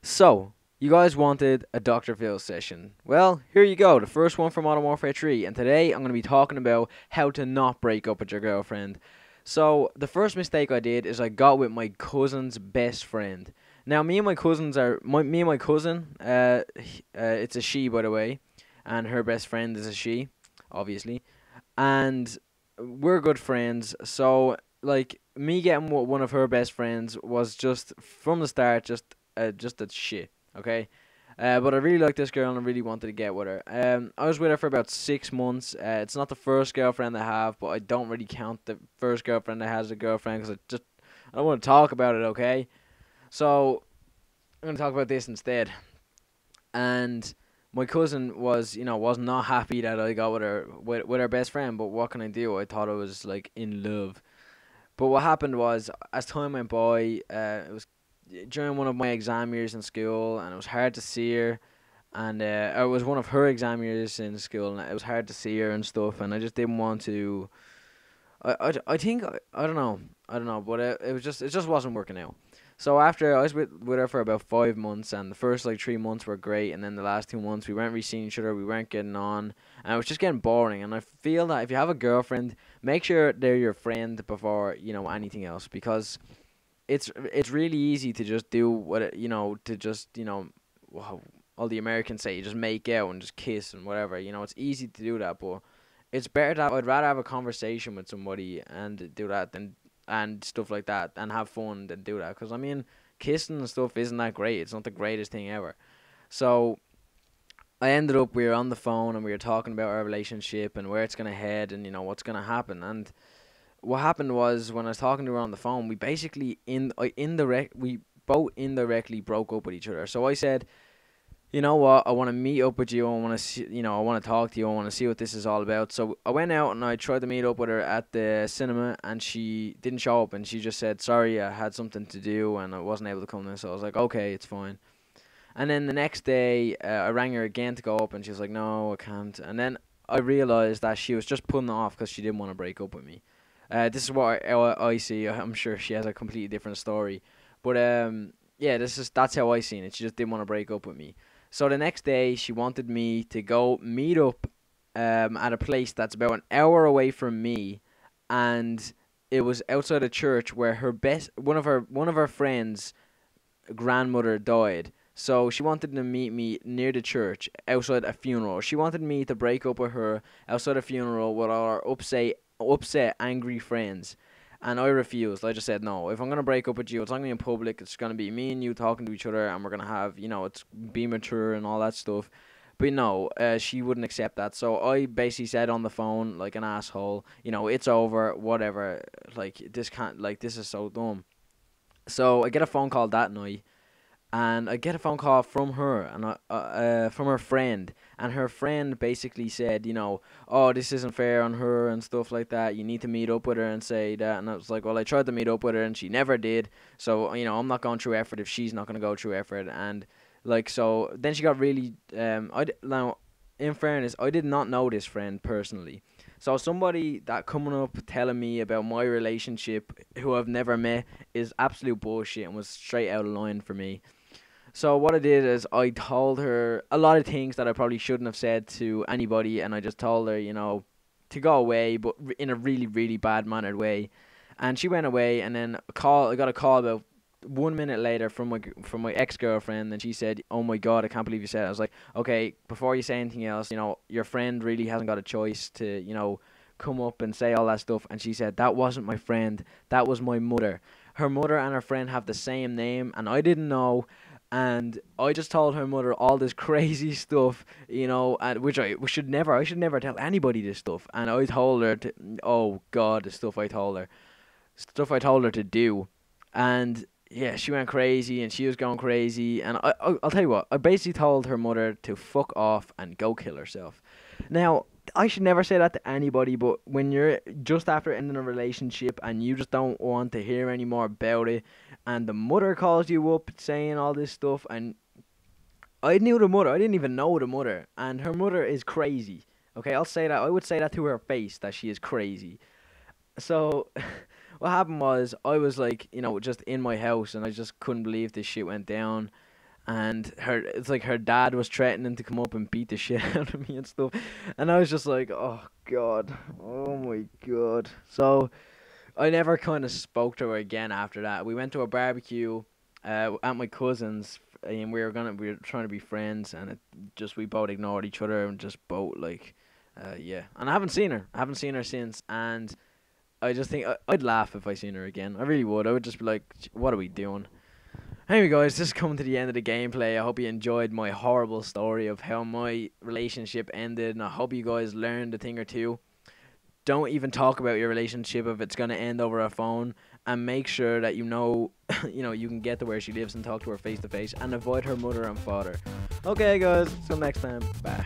So, you guys wanted a Dr. Phil session. Well, here you go, the first one from Modern Warfare 3, and today I'm going to be talking about how to not break up with your girlfriend. So, the first mistake I did is I got with my cousin's best friend. Now, me and my cousin, it's a she, by the way, and her best friend is a she, obviously, and we're good friends, so, like, me getting with one of her best friends was just, from the start, just a shit, okay? But I really like this girl and I really wanted to get with her. I was with her for about 6 months. It's not the first girlfriend I have, but I don't really count the first girlfriend I had as a girlfriend because I don't want to talk about it, okay? So I'm gonna talk about this instead. And my cousin was not happy that I got with her best friend. But what can I do? I thought I was like in love. But what happened was, as time went by, it was during one of my exam years in school, and it was hard to see her. And it was one of her exam years in school, and it was hard to see her and stuff. And I just didn't want to. I think I don't know, but it just wasn't working out. So after I was with her for about 5 months, and the first like 3 months were great, and then the last 2 months we weren't really seeing each other, we weren't getting on, and it was just getting boring. And I feel that if you have a girlfriend, make sure they're your friend before anything else, because it's really easy to just do what to just all the Americans say, you just make out and just kiss and whatever. It's easy to do that, but it's better that I'd rather have a conversation with somebody and do that than and stuff like that and have fun than do that. Because I mean, kissing and stuff isn't that great. It's not the greatest thing ever. So we were on the phone and we were talking about our relationship and where it's gonna head and what's gonna happen. And what happened was, when I was talking to her on the phone, we basically we both indirectly broke up with each other. So I said, you know what, I want to meet up with you. I want to see, I want to talk to you. I want to see what this is all about. So I went out and I tried to meet up with her at the cinema, and she didn't show up, and she just said, sorry, I had something to do and I wasn't able to come in. So I was like, okay, it's fine. And then the next day, I rang her again to go up, and she was like, no, I can't. And then I realized that she was just putting it off because she didn't want to break up with me. This is what I see. I'm sure she has a completely different story, but yeah, that's how I seen it. She just didn't want to break up with me. So the next day, she wanted me to go meet up at a place that's about an hour away from me, and it was outside a church where one of her friends' grandmother died. So she wanted to meet me near the church outside a funeral. She wanted me to break up with her outside a funeral with our upset, angry friends. And I refused. I just said, no, if I'm going to break up with you, it's not going to be in public. It's going to be me and you talking to each other, and we're going to have, it's be mature and all that stuff. But no, she wouldn't accept that. So I basically said on the phone, like an asshole, it's over, whatever. Like, this is so dumb. So I get a phone call that night, and I get a phone call from her, and from her friend, and her friend basically said, oh, this isn't fair on her and stuff like that. You need to meet up with her and say that. And I was like, well, I tried to meet up with her and she never did. So I'm not going through effort if she's not going to go through effort. And like, so then she got really now, in fairness, I did not know this friend personally. So somebody that coming up telling me about my relationship, who I've never met, is absolute bullshit and was straight out of line for me. So what I did is I told her a lot of things that I probably shouldn't have said to anybody, and I just told her, to go away, but in a really, really bad mannered way. And she went away, and then I got a call about 1 minute later from my ex girlfriend, and she said, "Oh my God, I can't believe you said it." I was like, "Okay, before you say anything else, your friend really hasn't got a choice to, come up and say all that stuff." And she said, "That wasn't my friend. That was my mother. Her mother and her friend have the same name, and I didn't know." And I just told her mother all this crazy stuff, and which I should never tell anybody this stuff. And I told her to, oh God, the stuff I told her to do, and yeah, she went crazy and she was going crazy. And I'll tell you what, I basically told her mother to fuck off and go kill herself. Now, I should never say that to anybody, but when you're just after ending a relationship and you just don't want to hear any more about it, and the mother calls you up saying all this stuff, and I knew the mother, I didn't even know the mother, and her mother is crazy. Okay, I'll say that. I would say that to her face, that she is crazy. So what happened was, I was like, just in my house, and I just couldn't believe this shit went down. and it's like her dad was threatening to come up and beat the shit out of me and stuff, and I was just like, oh god, oh my god. So I never kind of spoke to her again after that. We went to a barbecue at my cousin's, and we were trying to be friends, and we both ignored each other and just both like, yeah. And I haven't seen her since, and I just think I'd laugh if I seen her again. I really would. I would just be like, what are we doing? Anyway, guys, this is coming to the end of the gameplay. I hope you enjoyed my horrible story of how my relationship ended, and I hope you guys learned a thing or two. Don't even talk about your relationship if it's going to end over a phone, and make sure that you know you can get to where she lives and talk to her face to face, and avoid her mother and father. Okay, guys, till next time. Bye.